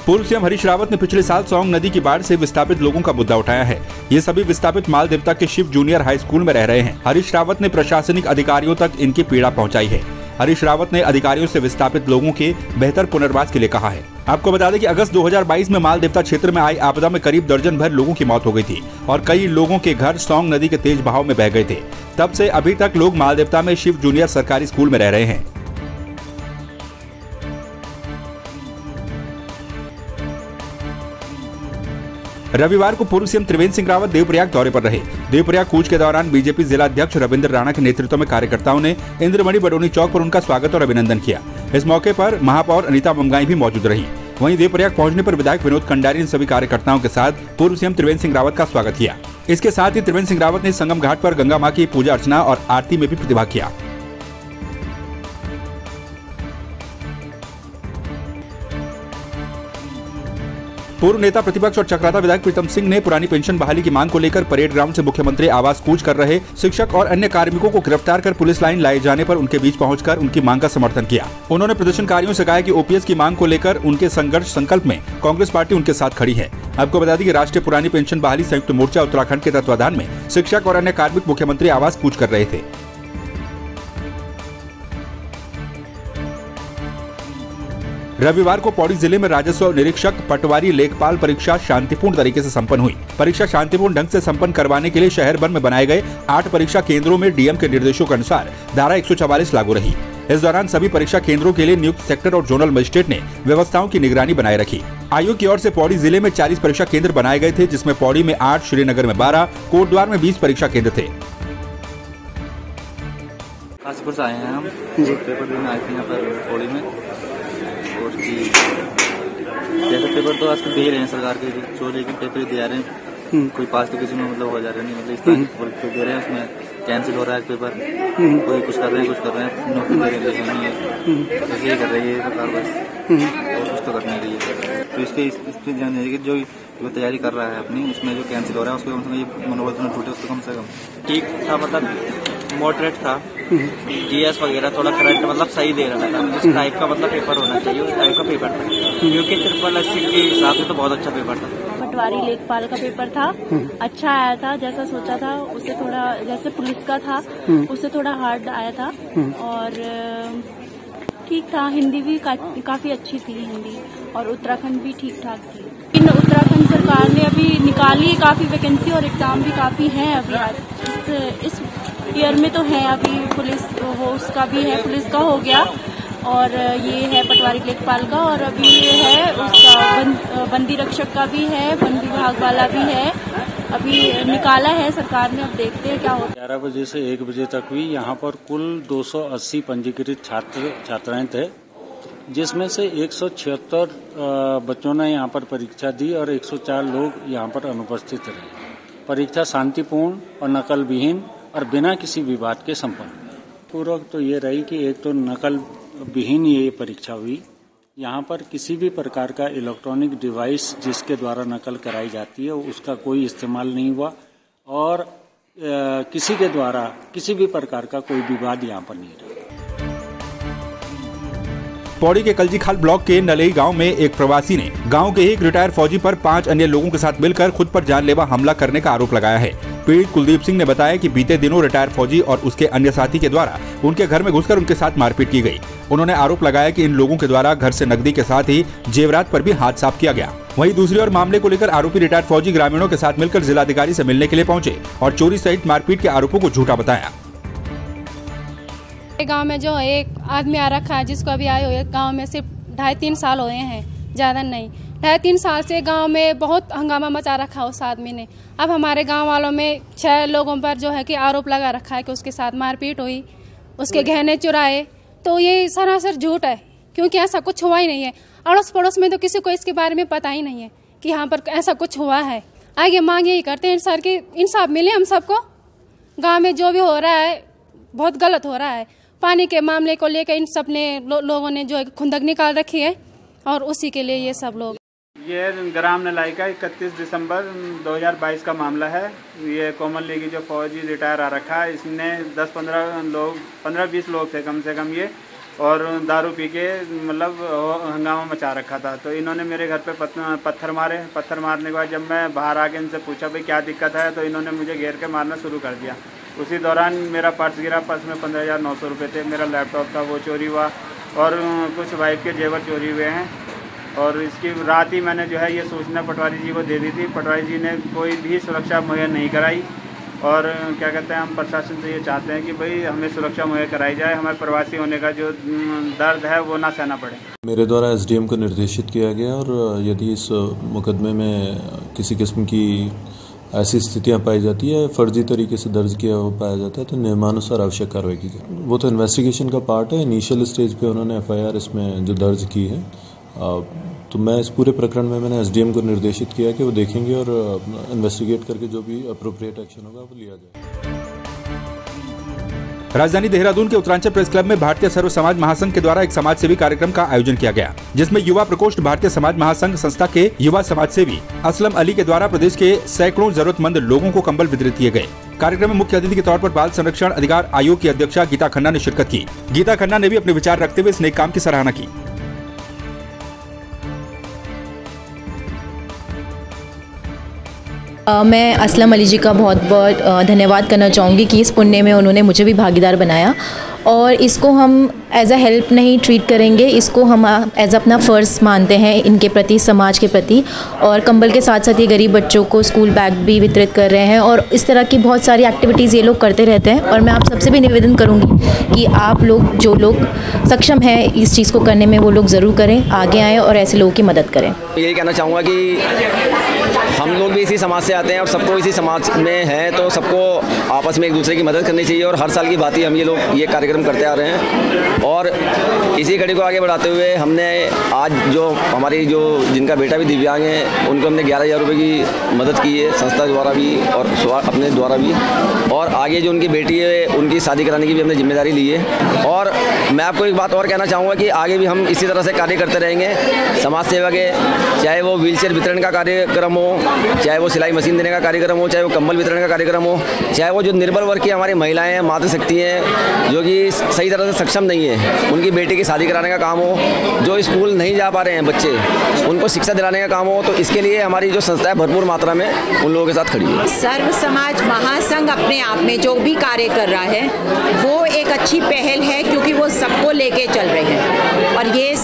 पूर्व सीएम हरीश रावत ने पिछले साल सौंग नदी की बाढ़ से विस्थापित लोगों का मुद्दा उठाया है। ये सभी विस्थापित माल देवता के शिव जूनियर हाई स्कूल में रह रहे हैं। हरीश रावत ने प्रशासनिक अधिकारियों तक इनकी पीड़ा पहुंचाई है। हरीश रावत ने अधिकारियों से विस्थापित लोगों के बेहतर पुनर्वास के लिए कहा है। आपको बता दें कि अगस्त 2022 में माल देवता क्षेत्र में आई आपदा में करीब दर्जन भर लोगों की मौत हो गई थी और कई लोगों के घर सौंग नदी के तेज बहाव में बह गए थे। तब से अभी तक लोग माल देवता में शिव जूनियर सरकारी स्कूल में रह रहे हैं। रविवार को पूर्व सीएम त्रिवेंद्र सिंह रावत देवप्रयाग दौरे पर रहे। देवप्रयाग कूच के दौरान बीजेपी जिला अध्यक्ष रविंद्र राणा के नेतृत्व में कार्यकर्ताओं ने इंद्रमणि बडोनी चौक पर उनका स्वागत और अभिनंदन किया। इस मौके पर महापौर अनीता मंगाई भी मौजूद रही। वहीं देवप्रयाग पहुंचने पर विधायक विनोद कंडारी ने सभी कार्यकर्ताओं के साथ पूर्व सीएम त्रिवेंद्र सिंह रावत का स्वागत किया। इसके साथ ही त्रिवेंद्र सिंह रावत ने संगम घाट पर गंगा मां की पूजा अर्चना और आरती में भी प्रतिभाग किया। पूर्व नेता प्रतिपक्ष और चक्राता विधायक प्रीतम सिंह ने पुरानी पेंशन बहाली की मांग को लेकर परेड ग्राउंड से मुख्यमंत्री आवास कूच कर रहे शिक्षक और अन्य कार्मिकों को गिरफ्तार कर पुलिस लाइन लाए जाने पर उनके बीच पहुंचकर उनकी मांग का समर्थन किया। उन्होंने प्रदर्शनकारियों से कहा कि ओपीएस की मांग को लेकर उनके संघर्ष संकल्प में कांग्रेस पार्टी उनके साथ खड़ी है। आपको बता दें कि राष्ट्रीय पुरानी पेंशन बहाली संयुक्त मोर्चा उत्तराखंड के तत्वाधान में शिक्षक और अन्य कार्मिक मुख्यमंत्री आवास कूच कर रहे थे। रविवार को पौड़ी जिले में राजस्व निरीक्षक पटवारी लेखपाल परीक्षा शांतिपूर्ण तरीके से संपन्न हुई। परीक्षा शांतिपूर्ण ढंग से संपन्न करवाने के लिए शहर भर में बनाए गए 8 परीक्षा केंद्रों में डीएम के निर्देशों के अनुसार धारा 144 लागू रही। इस दौरान सभी परीक्षा केंद्रों के लिए नियुक्त सेक्टर और जोनल मजिस्ट्रेट ने व्यवस्थाओं की निगरानी बनाए रखी। आयोग की ओर से पौड़ी जिले में 40 परीक्षा केंद्र बनाए गए थे, जिसमें पौड़ी में 8, श्रीनगर में 12, कोटद्वार में 20 परीक्षा केंद्र थे। काशीपुर से आए हैं हम, पेपर देने आए थे यहाँ पर पौड़ी में। और जैसे पेपर तो आजकल दे रहे हैं सरकार के जो, लेकिन पेपर दे रहे हैं, कोई पास तो किसी में मतलब हो जा रहा नहीं, मतलब इस तरह दे रहे हैं, उसमें कैंसिल हो रहा है पेपर। कोई कुछ कर रहे हैं, कुछ कर रहे हैं, नौकरी दे रहे हैं, नहीं है, बस ये कर रही है सरकार बस, और कुछ तो करने के लिए। तो इसके ध्यान देंगे जो तैयारी कर रहा है अपनी, उसमें जो कैंसिल हो रहा है उसको कम से कम ये मनोबल तो टूटे, उसको कम से कम ठीक था, मतलब मॉडरेट था। जीएस वगैरह थोड़ा करंट मतलब सही दे रहा था, जिस टाइप का मतलब पेपर होना चाहिए उस टाइप का पेपर था, क्योंकि 80 के हिसाब से तो बहुत अच्छा पेपर था। पटवारी लेखपाल का पेपर था, अच्छा आया था, जैसा सोचा था उससे थोड़ा, जैसे पुलिस का था उससे थोड़ा हार्ड आया था, और ठीक था। हिंदी भी काफी अच्छी थी हिंदी, और उत्तराखंड भी ठीक ठाक थी। इन उत्तराखंड सरकार ने अभी निकाली काफी वैकेंसी और एग्जाम भी काफी हैं अभी इस ईयर में तो है। अभी पुलिस वो उसका भी है, पुलिस का हो गया, और ये है पटवारी लेखपाल का, और अभी ये है उसका बंदी रक्षक का भी है, वन विभाग वाला भी है, अभी निकाला है सरकार ने। अब देखते हैं क्या होता है। 11 बजे से 1 बजे तक हुई। यहाँ पर कुल 280 पंजीकृत छात्र छात्राएं थे, जिसमें से 176 बच्चों ने यहाँ पर परीक्षा दी और 104 लोग यहाँ पर अनुपस्थित रहे। परीक्षा शांतिपूर्ण और नकल विहीन और बिना किसी विवाद के संपन्न। पूर्वक तो ये रही कि एक तो नकल विहीन ये परीक्षा हुई। यहाँ पर किसी भी प्रकार का इलेक्ट्रॉनिक डिवाइस जिसके द्वारा नकल कराई जाती है उसका कोई इस्तेमाल नहीं हुआ, और किसी के द्वारा किसी भी प्रकार का कोई विवाद यहाँ पर नहीं रहा। पौड़ी के कलजीखाल ब्लॉक के नलई गांव में एक प्रवासी ने गांव के एक रिटायर्ड फौजी पर 5 अन्य लोगों के साथ मिलकर खुद पर जानलेवा हमला करने का आरोप लगाया है। पीड़ित कुलदीप सिंह ने बताया कि बीते दिनों रिटायर्ड फौजी और उसके अन्य साथी के द्वारा उनके घर में घुसकर उनके साथ मारपीट की गई। उन्होंने आरोप लगाया कि इन लोगों के द्वारा घर से नकदी के साथ ही जेवरात पर भी हाथ साफ किया गया। वहीं दूसरी ओर मामले को लेकर आरोपी रिटायर्ड फौजी ग्रामीणों के साथ मिलकर जिलाधिकारी से मिलने के लिए पहुंचे और चोरी सहित मारपीट के आरोपों को झूठा बताया। गांव में जो एक आदमी आ रखा है, जिसको अभी आए हुए गांव में सिर्फ 2.5-3 साल हुए हैं, ज्यादा नहीं। 2.5-3 साल से गांव में बहुत हंगामा मचा रखा है उस आदमी ने। अब हमारे गांव वालों में 6 लोगों पर जो है कि आरोप लगा रखा है कि उसके साथ मारपीट हुई, उसके गहने चुराए। तो ये सरासर झूठ है, क्योंकि ऐसा कुछ हुआ ही नहीं है। अड़ोस पड़ोस में तो किसी को इसके बारे में पता ही नहीं है कि यहाँ पर ऐसा कुछ हुआ है। आगे मांग यही करते हैं सर कि इंसाफ मिले हम सबको। गाँव में जो भी हो रहा है बहुत गलत हो रहा है। पानी के मामले को लेकर इन सब ने लोगों ने जो खुंदक निकाल रखी है, और उसी के लिए ये सब लोग। ये ग्राम नलाई का 31 दिसंबर 2022 का मामला है। ये कोमल ली की जो फौजी रिटायर आ रखा है, इसने 10-15 लोग 15-20 लोग थे कम से कम। ये और दारू पी के मतलब हंगामा मचा रखा था। तो इन्होंने मेरे घर पे पत्थर मारने के बाद जब मैं बाहर आके इनसे पूछा भाई क्या दिक्कत है, तो इन्होंने मुझे घेर के मारना शुरू कर दिया। उसी दौरान मेरा पर्स गिरा, पर्स में 15,900 रुपये थे, मेरा लैपटॉप था वो चोरी हुआ और कुछ वाइफ के जेवर चोरी हुए हैं। और इसकी रात ही मैंने जो है ये सूचना पटवारी जी को दे दी थी। पटवारी जी ने कोई भी सुरक्षा मुहैया नहीं कराई और क्या कहते हैं, हम प्रशासन से ये चाहते हैं कि भाई हमें सुरक्षा मुहैया कराई जाए, हमारे प्रवासी होने का जो दर्द है वो ना सहना पड़े। मेरे द्वारा एसडीएम को निर्देशित किया गया और यदि इस मुकदमे में किसी किस्म की ऐसी स्थितियां पाई जाती है, फर्जी तरीके से दर्ज किया हुआ पाया जाता है, तो नियमानुसार आवश्यक कार्रवाई की जाए। वो तो इन्वेस्टिगेशन का पार्ट है। इनिशियल स्टेज पे उन्होंने एफआईआर इसमें जो दर्ज की है, तो मैं इस पूरे प्रकरण में मैंने एसडीएम को निर्देशित किया कि वो देखेंगे और इन्वेस्टिगेट करके जो भी अप्रोप्रिएट एक्शन होगा वो लिया जाए। राजधानी देहरादून के उत्तरांचल प्रेस क्लब में भारतीय सर्व समाज महासंघ के द्वारा एक समाज सेवी कार्यक्रम का आयोजन किया गया, जिसमें युवा प्रकोष्ठ भारतीय समाज महासंघ संस्था के युवा समाज सेवी असलम अली के द्वारा प्रदेश के सैकड़ों जरूरतमंद लोगों को कंबल वितरित किए गए। कार्यक्रम में मुख्य अतिथि के तौर पर बाल संरक्षण अधिकार आयोग की अध्यक्षा गीता खन्ना ने शिरकत की। गीता खन्ना ने भी अपने विचार रखते हुए इस नेक काम की सराहना की। मैं असलम अली जी का बहुत बहुत धन्यवाद करना चाहूँगी कि इस पुण्य में उन्होंने मुझे भी भागीदार बनाया और इसको हम एज अ हेल्प नहीं ट्रीट करेंगे, इसको हम एज अपना फ़र्ज़ मानते हैं इनके प्रति, समाज के प्रति। और कंबल के साथ साथ ये गरीब बच्चों को स्कूल बैग भी वितरित कर रहे हैं और इस तरह की बहुत सारी एक्टिविटीज़ ये लोग करते रहते हैं। और मैं आप सबसे भी निवेदन करूँगी कि आप लोग जो लोग सक्षम हैं इस चीज़ को करने में, वो लोग ज़रूर करें, आगे आएँ और ऐसे लोगों की मदद करें। यही कहना चाहूँगा कि हम लोग भी इसी समाज से आते हैं और सबको इसी समाज में हैं, तो सबको आपस में एक दूसरे की मदद करनी चाहिए। और हर साल की बात ही हम ये कार्यक्रम करते आ रहे हैं और इसी कड़ी को आगे बढ़ाते हुए हमने आज जो हमारी जिनका बेटा भी दिव्यांग है उनको हमने 11,000 रुपये की मदद की है, संस्था द्वारा भी और अपने द्वारा भी। और आगे जो उनकी बेटी है उनकी शादी कराने की भी हमने जिम्मेदारी ली है। और मैं आपको एक बात और कहना चाहूँगा कि आगे भी हम इसी तरह से कार्य करते रहेंगे। समाज सेवा के, चाहे वो व्हीलचेयर वितरण का कार्यक्रम हो, चाहे वो सिलाई मशीन देने का कार्यक्रम हो, चाहे वो कंबल वितरण का कार्यक्रम हो, चाहे वो जो निर्बल वर्ग की हमारी महिलाएं हैं, मातृशक्ति हैं, जो कि सही तरह से सक्षम नहीं है, उनकी बेटी की शादी कराने का काम हो, जो स्कूल नहीं जा पा रहे हैं बच्चे, उनको शिक्षा दिलाने का काम हो, तो इसके लिए हमारी जो संस्था है भरपूर मात्रा में उन लोगों के साथ खड़ी है। सर्व समाज महासंघ अपने आप में जो भी कार्य कर रहा है वो एक अच्छी पहल है, क्योंकि वो सबको लेके चल रहे हैं। और ये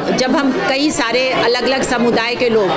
जब हम कई सारे अलग अलग समुदाय के लोग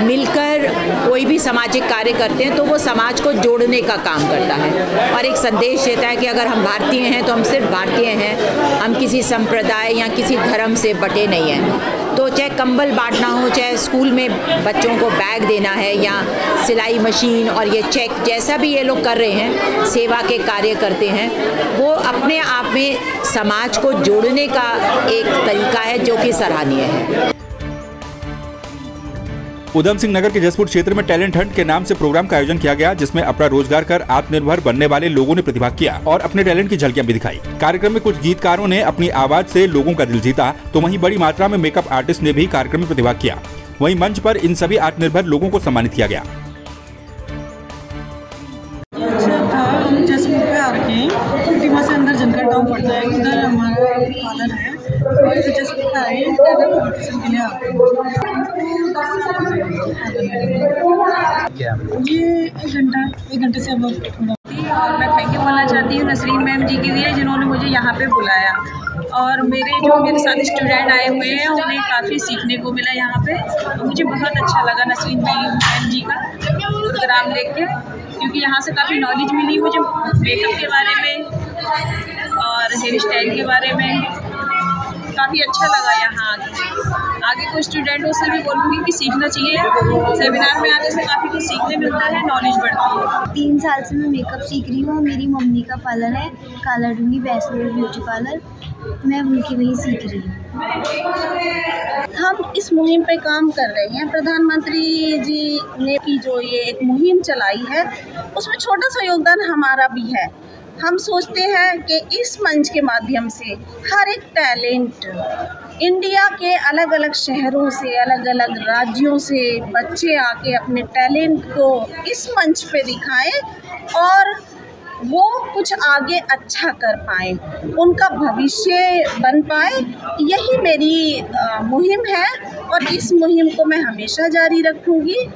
मिलकर कोई भी सामाजिक कार्य करते हैं तो वो समाज को जोड़ने का काम करता है और एक संदेश देता है कि अगर हम भारतीय हैं तो हम सिर्फ भारतीय हैं, हम किसी संप्रदाय या किसी धर्म से बटे नहीं हैं। तो चाहे कंबल बांटना हो, चाहे स्कूल में बच्चों को बैग देना है या सिलाई मशीन और ये चेक, जैसा भी ये लोग कर रहे हैं, सेवा के कार्य करते हैं, वो अपने आप में समाज को जोड़ने का एक तरीका है जो कि सराहनीय है। उधम सिंह नगर के जसपुर क्षेत्र में टैलेंट हंट के नाम से प्रोग्राम का आयोजन किया गया, जिसमें अपना रोजगार कर आत्मनिर्भर बनने वाले लोगों ने प्रतिभाग किया और अपने टैलेंट की झलकियां भी दिखाई। कार्यक्रम में कुछ गीतकारों ने अपनी आवाज से लोगों का दिल जीता, तो वहीं बड़ी मात्रा में मेकअप आर्टिस्ट ने भी कार्यक्रम में प्रतिभाग किया। वहीं मंच पर इन सभी आत्मनिर्भर लोगों को सम्मानित किया गया। जसपुर पे आ रखे हैं, टीमा से अंदर जनकर गाँव पड़ता है, उधर हमारा पार्लर है, तो जसपुर पे आए कॉम्पिटिशन के लिए आते हैं। ये एक घंटे से अब थोड़ा। और मैं थैंक यू बोलना चाहती हूँ नसरीन मैम जी के लिए, जिन्होंने मुझे यहाँ पे बुलाया और मेरे साथ स्टूडेंट आए हुए हैं, उन्हें काफ़ी सीखने को मिला यहाँ पे। मुझे बहुत अच्छा लगा नसरीन मैम जी का प्रोग्राम लेके, क्योंकि यहाँ से काफ़ी नॉलेज मिली मुझे मेकअप के बारे में और हेयर स्टाइल के बारे में। काफ़ी अच्छा लगा यहाँ आगे कोई स्टूडेंटों से भी बोलूँगी कि सीखना चाहिए। सेमिनार में आने से काफ़ी कुछ सीखने मिलता है, नॉलेज बढ़ती है। 3 साल से मैं मेकअप सीख रही हूँ। मेरी मम्मी का पार्लर है काला डूंगी बैचलर ब्यूटी पार्लर, मैं उनकी वही सीख रही हूँ। हम इस मुहिम पे काम कर रहे हैं। प्रधानमंत्री जी ने की जो ये एक मुहिम चलाई है उसमें छोटा सा योगदान हमारा भी है। हम सोचते हैं कि इस मंच के माध्यम से हर एक टैलेंट इंडिया के अलग अलग शहरों से, अलग अलग राज्यों से बच्चे आके अपने टैलेंट को इस मंच पे दिखाएं और वो कुछ आगे अच्छा कर पाए, उनका भविष्य बन पाए। यही मेरी मुहिम है और इस मुहिम को मैं हमेशा जारी रखूंगी।